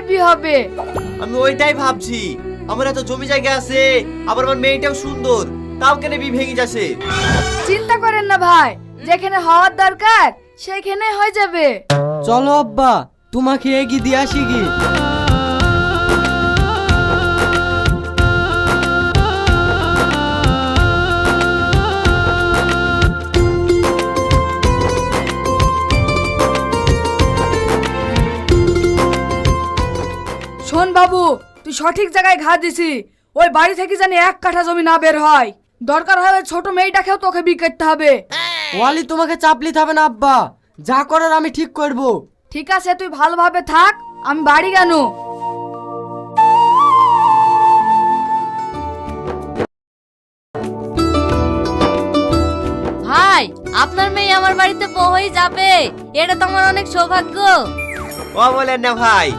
মেয়েটাই বিয়ে হবে। আমি ওইটাই ভাবছি, আমার এত জমি জায়গা আছে, আবার আমার মেয়েটাও সুন্দর, তাও কেন বিয়ে ভেঙে যাচ্ছে? চিন্তা করেন না ভাই, যেখানে হওয়ার দরকার সেখানে হয়ে যাবে। চলো আব্বা, তোমাকে এগিয়ে দিয়ে আসি কি। শোন বাবু, তুই সঠিক জায়গায় ঘা দিছি। ওই বাড়ি থেকে জানি 1 কাঠা জমি না বের হয়। দরকার হয় ওই ছোট মেয়েটাকেও তোকে বিয়ে করতে হবে। ওয়ালি তোমাকে চাপ নিতে হবে না আব্বা, যা করার আমি ঠিক করব। ঠিক আছে, তুই ভালোভাবে থাক, আমি বাড়ি গেল। ভাই, আপনার মেয়ে আমার বাড়িতে বউ হয়ে যাবে, এটা তো আমার অনেক সৌভাগ্য। ও বলেন না ভাই,